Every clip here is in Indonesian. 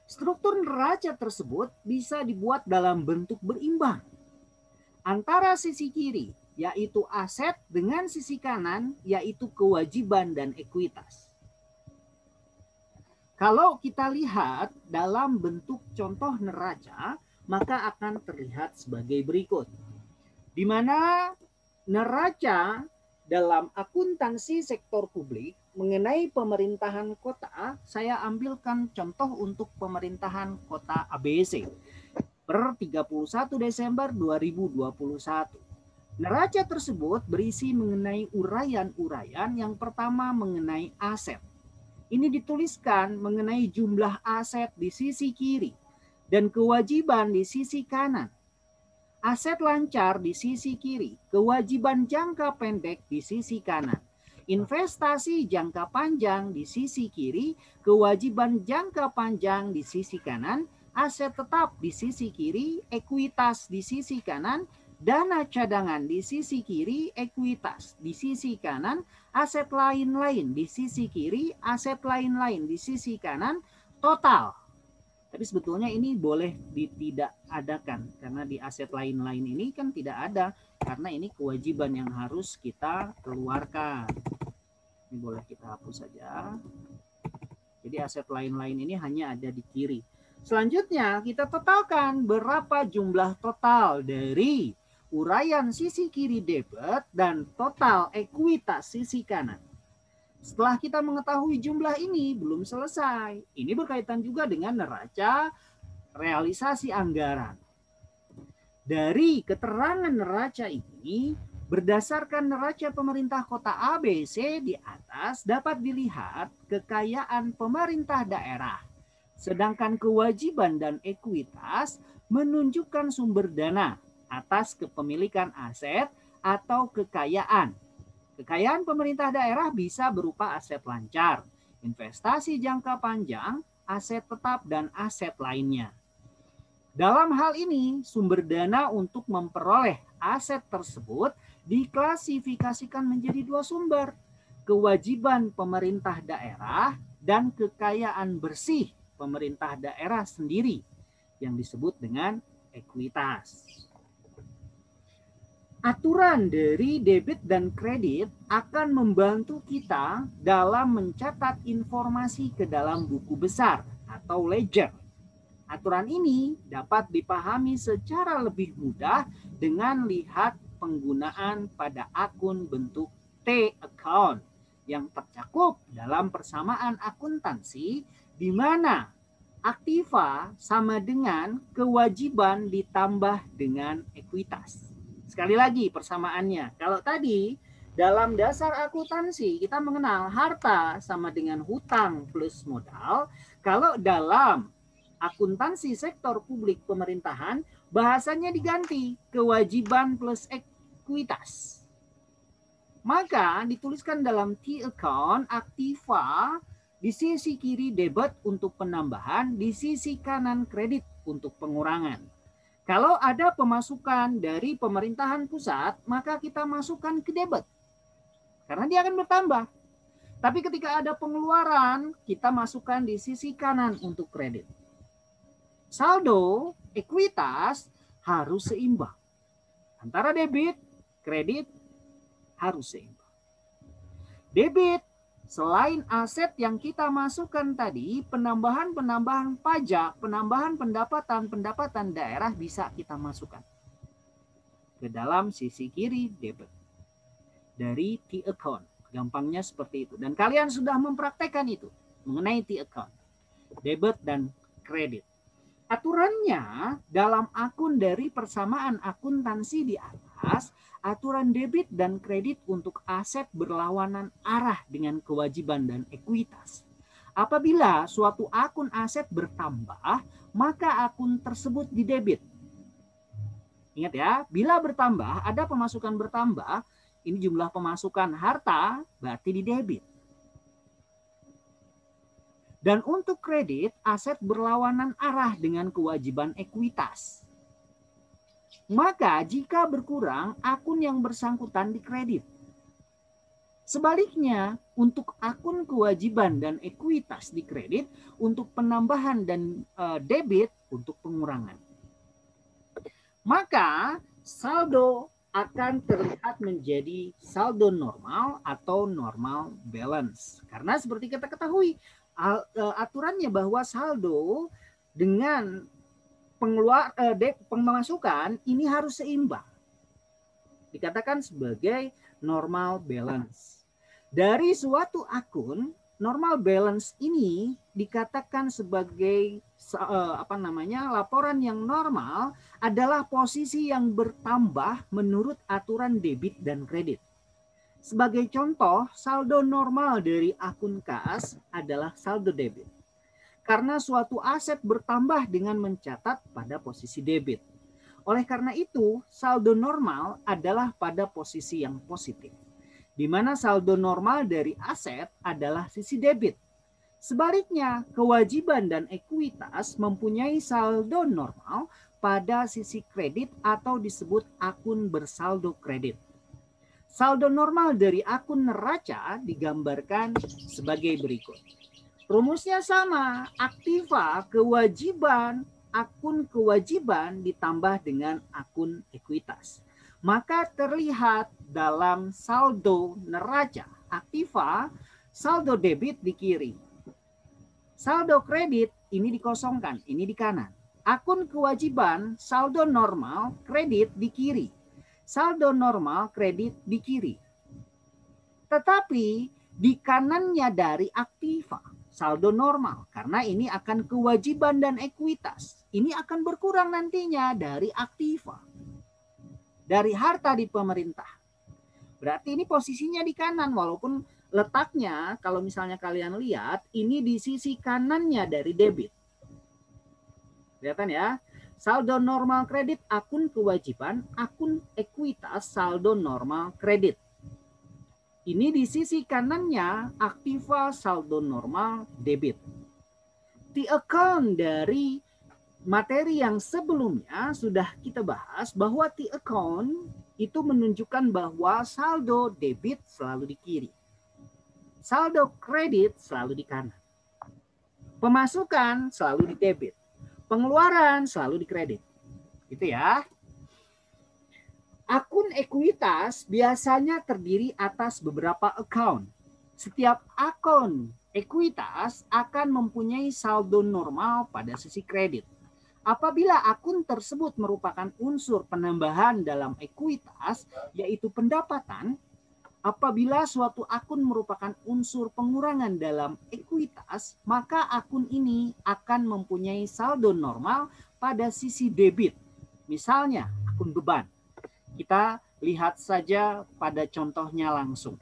Struktur neraca tersebut bisa dibuat dalam bentuk berimbang antara sisi kiri, yaitu aset, dengan sisi kanan, yaitu kewajiban dan ekuitas. Kalau kita lihat dalam bentuk contoh neraca, maka akan terlihat sebagai berikut. Di mana neraca dalam akuntansi sektor publik mengenai pemerintahan kota, saya ambilkan contoh untuk pemerintahan kota ABC per 31 Desember 2021. Neraca tersebut berisi mengenai uraian-uraian. Yang pertama mengenai aset. Ini dituliskan mengenai jumlah aset di sisi kiri dan kewajiban di sisi kanan. Aset lancar di sisi kiri, kewajiban jangka pendek di sisi kanan. Investasi jangka panjang di sisi kiri, kewajiban jangka panjang di sisi kanan, aset tetap di sisi kiri, ekuitas di sisi kanan, dana cadangan di sisi kiri, ekuitas di sisi kanan, aset lain-lain di sisi kiri, aset lain-lain di sisi kanan, total. Tapi sebetulnya ini boleh tidak adakan karena di aset lain-lain ini kan tidak ada, karena ini kewajiban yang harus kita keluarkan. Ini boleh kita hapus saja. Jadi aset lain-lain ini hanya ada di kiri. Selanjutnya kita totalkan berapa jumlah total dari uraian sisi kiri debit dan total ekuitas sisi kanan. Setelah kita mengetahui jumlah ini, belum selesai. Ini berkaitan juga dengan neraca realisasi anggaran. Dari keterangan neraca ini, berdasarkan neraca pemerintah kota ABC di atas dapat dilihat kekayaan pemerintah daerah. Sedangkan kewajiban dan ekuitas menunjukkan sumber dana atas kepemilikan aset atau kekayaan. Kekayaan pemerintah daerah bisa berupa aset lancar, investasi jangka panjang, aset tetap, dan aset lainnya. Dalam hal ini, sumber dana untuk memperoleh aset tersebut diklasifikasikan menjadi dua sumber, kewajiban pemerintah daerah dan kekayaan bersih pemerintah daerah sendiri yang disebut dengan ekuitas. Aturan dari debit dan kredit akan membantu kita dalam mencatat informasi ke dalam buku besar atau ledger. Aturan ini dapat dipahami secara lebih mudah dengan lihat penggunaan pada akun bentuk T-account yang tercakup dalam persamaan akuntansi, di mana aktiva sama dengan kewajiban ditambah dengan ekuitas. Sekali lagi persamaannya. Kalau tadi dalam dasar akuntansi kita mengenal harta sama dengan hutang plus modal. Kalau dalam akuntansi sektor publik pemerintahan, bahasanya diganti kewajiban plus ekuitas. Maka dituliskan dalam T-account aktiva di sisi kiri debit untuk penambahan, di sisi kanan kredit untuk pengurangan. Kalau ada pemasukan dari pemerintahan pusat, maka kita masukkan ke debit. Karena dia akan bertambah. Tapi ketika ada pengeluaran, kita masukkan di sisi kanan untuk kredit. Saldo, ekuitas harus seimbang. Antara debit, kredit harus seimbang. Debit, selain aset yang kita masukkan tadi, penambahan pajak, penambahan pendapatan daerah bisa kita masukkan ke dalam sisi kiri debit dari T-account. Gampangnya seperti itu. Dan kalian sudah mempraktekkan itu mengenai T-account, debit dan kredit. Aturannya dalam akun dari persamaan akuntansi di atas, aturan debit dan kredit untuk aset berlawanan arah dengan kewajiban dan ekuitas. Apabila suatu akun aset bertambah, maka akun tersebut didebit. Ingat ya, bila bertambah, ada pemasukan bertambah, ini jumlah pemasukan harta, berarti didebit. Dan untuk kredit, aset berlawanan arah dengan kewajiban ekuitas. Maka jika berkurang, akun yang bersangkutan dikredit. Sebaliknya, untuk akun kewajiban dan ekuitas di kredit untuk penambahan dan debit untuk pengurangan. Maka saldo akan terlihat menjadi saldo normal atau normal balance. Karena seperti kita ketahui, aturannya bahwa saldo dengan pemasukan ini harus seimbang. Dikatakan sebagai normal balance. Dari suatu akun, normal balance ini dikatakan sebagai laporan yang normal adalah posisi yang bertambah menurut aturan debit dan kredit. Sebagai contoh, saldo normal dari akun kas adalah saldo debit. Karena suatu aset bertambah dengan mencatat pada posisi debit. Oleh karena itu, saldo normal adalah pada posisi yang positif, di mana saldo normal dari aset adalah sisi debit. Sebaliknya, kewajiban dan ekuitas mempunyai saldo normal pada sisi kredit atau disebut akun bersaldo kredit. Saldo normal dari akun neraca digambarkan sebagai berikut. Rumusnya sama, aktiva kewajiban, akun kewajiban ditambah dengan akun ekuitas. Maka terlihat dalam saldo neraca aktiva, saldo debit di kiri. Saldo kredit ini dikosongkan, ini di kanan. Akun kewajiban, saldo normal, kredit di kiri. Saldo normal, kredit di kiri. Tetapi di kanannya dari aktiva, saldo normal, karena ini akan kewajiban dan ekuitas. Ini akan berkurang nantinya dari aktiva, dari harta di pemerintah. Berarti ini posisinya di kanan, walaupun letaknya kalau misalnya kalian lihat, ini di sisi kanannya dari debit. Kelihatan ya? Saldo normal kredit, akun kewajiban, akun ekuitas, saldo normal kredit. Ini di sisi kanannya aktiva saldo normal debit. Di account dari materi yang sebelumnya sudah kita bahas bahwa T account itu menunjukkan bahwa saldo debit selalu di kiri. Saldo kredit selalu di kanan. Pemasukan selalu di debit. Pengeluaran selalu di kredit. Gitu ya. Akun ekuitas biasanya terdiri atas beberapa account. Setiap akun ekuitas akan mempunyai saldo normal pada sisi kredit. Apabila akun tersebut merupakan unsur penambahan dalam ekuitas, yaitu pendapatan, apabila suatu akun merupakan unsur pengurangan dalam ekuitas, maka akun ini akan mempunyai saldo normal pada sisi debit. Misalnya, akun beban. Kita lihat saja pada contohnya langsung.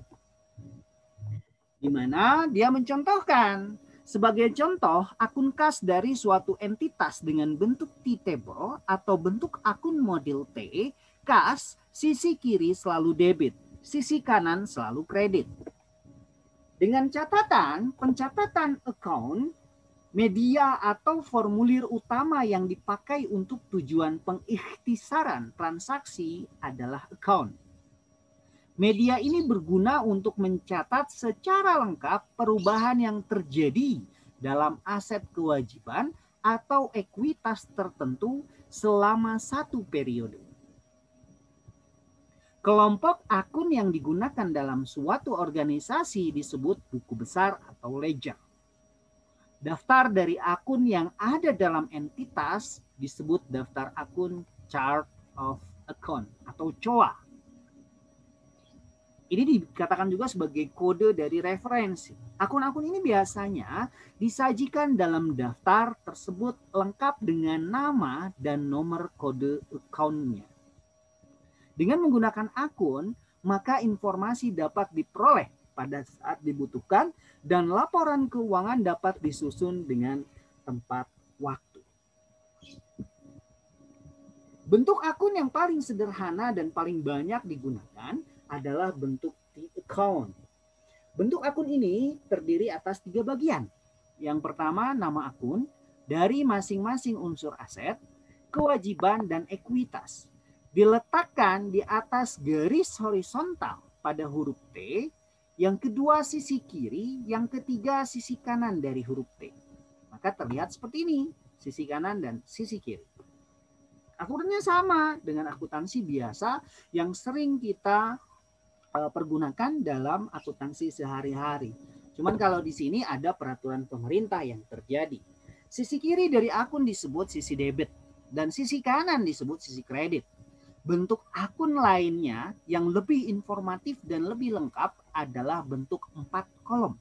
Di mana dia mencontohkan, sebagai contoh, akun kas dari suatu entitas dengan bentuk T-table atau bentuk akun model T, kas, sisi kiri selalu debit, sisi kanan selalu kredit. Dengan catatan, pencatatan account, media atau formulir utama yang dipakai untuk tujuan pengikhtisaran transaksi adalah account. Media ini berguna untuk mencatat secara lengkap perubahan yang terjadi dalam aset kewajiban atau ekuitas tertentu selama satu periode. Kelompok akun yang digunakan dalam suatu organisasi disebut buku besar atau ledger. Daftar dari akun yang ada dalam entitas disebut daftar akun chart of account atau COA. Ini dikatakan juga sebagai kode dari referensi. Akun-akun ini biasanya disajikan dalam daftar tersebut lengkap dengan nama dan nomor kode account-nya. Dengan menggunakan akun, maka informasi dapat diperoleh pada saat dibutuhkan dan laporan keuangan dapat disusun dengan tempat waktu. Bentuk akun yang paling sederhana dan paling banyak digunakan adalah bentuk T-account. Bentuk akun ini terdiri atas 3 bagian. Yang pertama, nama akun dari masing-masing unsur aset, kewajiban, dan ekuitas. Diletakkan di atas garis horizontal pada huruf T Yang kedua sisi kiri, yang ketiga sisi kanan dari huruf T. Maka terlihat seperti ini, sisi kanan dan sisi kiri. Akuntansinya sama dengan akuntansi biasa yang sering kita pergunakan dalam akuntansi sehari-hari. Cuman kalau di sini ada peraturan pemerintah yang terjadi. Sisi kiri dari akun disebut sisi debit dan sisi kanan disebut sisi kredit. Bentuk akun lainnya yang lebih informatif dan lebih lengkap adalah bentuk 4 kolom.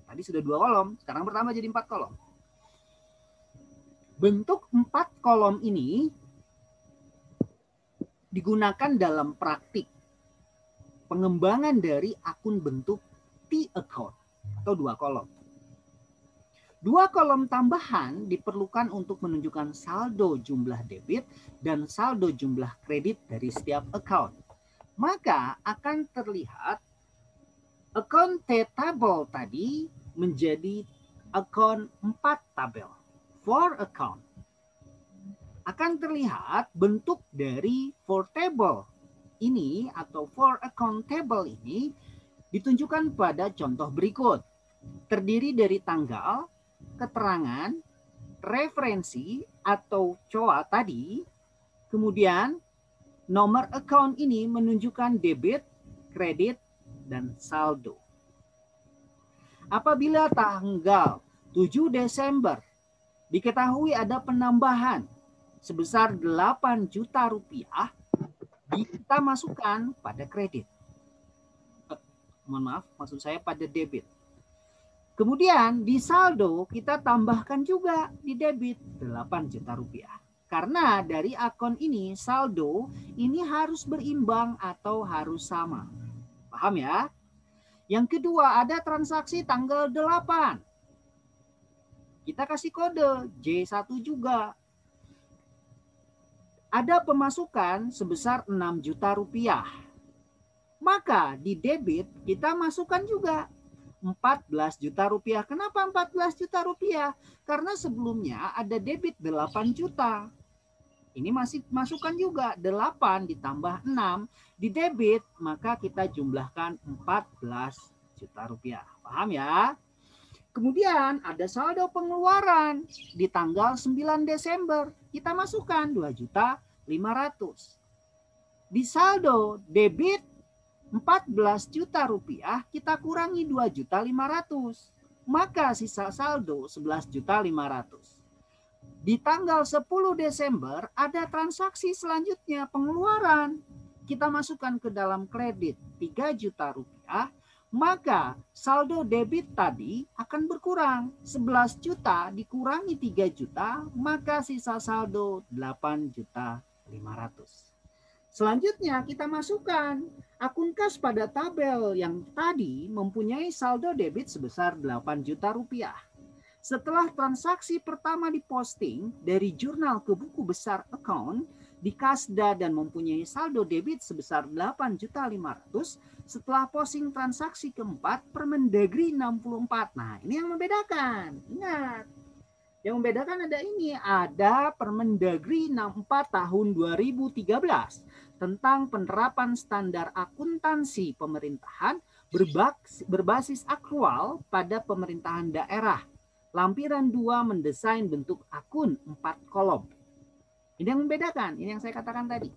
Tadi sudah 2 kolom, sekarang bertambah jadi 4 kolom. Bentuk 4 kolom ini digunakan dalam praktik pengembangan dari akun bentuk T-account atau 2 kolom. 2 kolom tambahan diperlukan untuk menunjukkan saldo jumlah debit dan saldo jumlah kredit dari setiap account. Maka akan terlihat account T-table tadi menjadi account 4 tabel, 4 account. Akan terlihat bentuk dari 4 table ini atau 4 account table ini ditunjukkan pada contoh berikut. Terdiri dari tanggal, keterangan, referensi atau COA tadi, kemudian nomor account ini menunjukkan debit, kredit, dan saldo. Apabila tanggal 7 Desember diketahui ada penambahan sebesar 8 juta rupiah, kita masukkan pada kredit. Mohon maaf, maksud saya pada debit. Kemudian di saldo kita tambahkan juga di debit 8 juta rupiah. Karena dari akun ini saldo ini harus berimbang atau harus sama. Paham ya? Yang kedua ada transaksi tanggal 8. Kita kasih kode J1 juga. Ada pemasukan sebesar 6 juta rupiah. Maka di debit kita masukkan juga 14 juta rupiah. Kenapa 14 juta rupiah? Karena sebelumnya ada debit 8 juta. Ini masih masukkan juga 8 ditambah 6 di debit, maka kita jumlahkan 14 juta rupiah. Paham ya? Kemudian ada saldo pengeluaran di tanggal 9 Desember. Kita masukkan 2.500.000. Di saldo debit 14 juta rupiah kita kurangi 2.500.000. Maka sisa saldo 11.500.000. Di tanggal 10 Desember ada transaksi selanjutnya pengeluaran. Kita masukkan ke dalam kredit 3 juta rupiah. Maka saldo debit tadi akan berkurang. 11 juta dikurangi 3 juta, maka sisa saldo 8.500.000. Selanjutnya kita masukkan akun kas pada tabel yang tadi mempunyai saldo debit sebesar 8 juta rupiah. Setelah transaksi pertama diposting dari jurnal ke buku besar account di Kasda dan mempunyai saldo debit sebesar 8.500.000, setelah posting transaksi keempat Permendagri 64. Nah, ini yang membedakan. Ingat. Yang membedakan ada ini, ada Permendagri 64 tahun 2013 tentang penerapan standar akuntansi pemerintahan berbasis akrual pada pemerintahan daerah. Lampiran 2 mendesain bentuk akun 4 kolom. Ini yang membedakan, ini yang saya katakan tadi.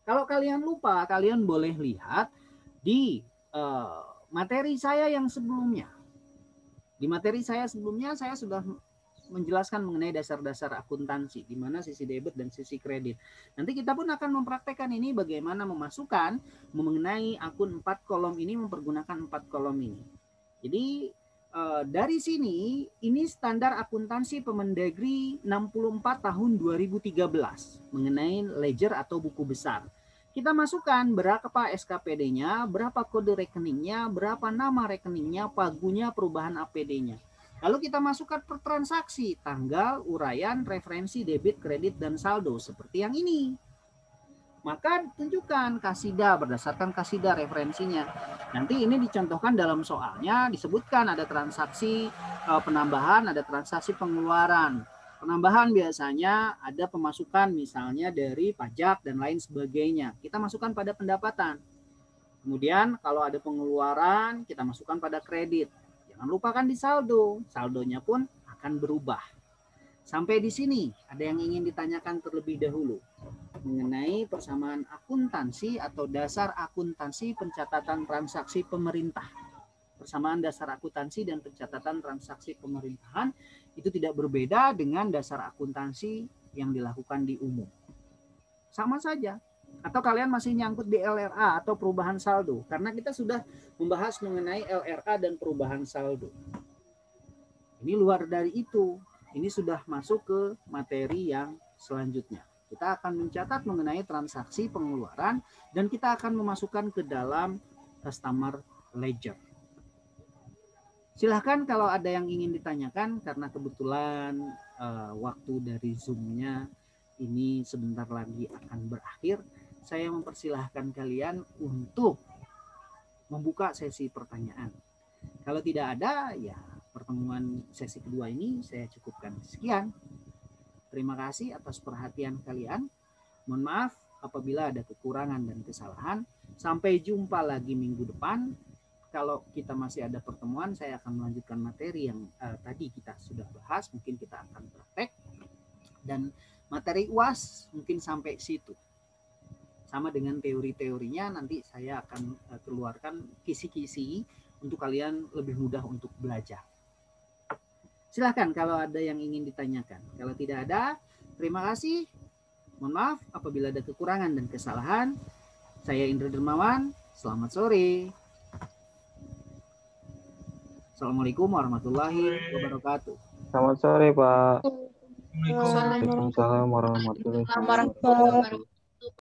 Kalau kalian lupa, kalian boleh lihat di materi saya yang sebelumnya. Di materi saya sebelumnya saya sudah menjelaskan mengenai dasar-dasar akuntansi, di mana sisi debit dan sisi kredit. Nanti kita pun akan mempraktekkan ini bagaimana memasukkan mengenai akun 4 kolom ini, mempergunakan 4 kolom ini. Jadi dari sini, ini standar akuntansi Permendagri 64 tahun 2013 mengenai ledger atau buku besar. Kita masukkan berapa SKPD-nya, berapa kode rekeningnya, berapa nama rekeningnya, pagunya, perubahan APD-nya. Lalu kita masukkan per transaksi, tanggal, uraian, referensi, debit, kredit, dan saldo seperti yang ini. Maka tunjukkan kasida berdasarkan kasida referensinya. Nanti ini dicontohkan dalam soalnya, disebutkan ada transaksi penambahan, ada transaksi pengeluaran. Penambahan biasanya ada pemasukan misalnya dari pajak dan lain sebagainya. Kita masukkan pada pendapatan. Kemudian kalau ada pengeluaran, kita masukkan pada kredit. Jangan lupakan di saldo. Saldonya pun akan berubah. Sampai di sini, ada yang ingin ditanyakan terlebih dahulu mengenai persamaan akuntansi atau dasar akuntansi pencatatan transaksi pemerintah. Persamaan dasar akuntansi dan pencatatan transaksi pemerintahan itu tidak berbeda dengan dasar akuntansi yang dilakukan di umum. Sama saja. Atau kalian masih nyangkut di LRA atau perubahan saldo, karena kita sudah membahas mengenai LRA dan perubahan saldo. Ini luar dari itu, ini sudah masuk ke materi yang selanjutnya. Kita akan mencatat mengenai transaksi pengeluaran dan kita akan memasukkan ke dalam customer ledger. Silahkan kalau ada yang ingin ditanyakan, karena kebetulan waktu dari Zoom-nya ini sebentar lagi akan berakhir. Saya mempersilahkan kalian untuk membuka sesi pertanyaan. Kalau tidak ada, ya pertemuan sesi kedua ini saya cukupkan sekian. Terima kasih atas perhatian kalian. Mohon maaf apabila ada kekurangan dan kesalahan. Sampai jumpa lagi minggu depan. Kalau kita masih ada pertemuan, saya akan melanjutkan materi yang tadi kita sudah bahas. Mungkin kita akan praktek. Dan materi UAS mungkin sampai situ. Sama dengan teori-teorinya, nanti saya akan keluarkan kisi-kisi untuk kalian lebih mudah untuk belajar. Silahkan kalau ada yang ingin ditanyakan. Kalau tidak ada, terima kasih. Mohon maaf apabila ada kekurangan dan kesalahan. Saya Indra Dermawan, selamat sore. Assalamualaikum warahmatullahi wabarakatuh. Selamat sore, Pak. Waalaikumsalam Waalaikumsalam warahmatullahi warahmatullahi wabarakatuh. wabarakatuh.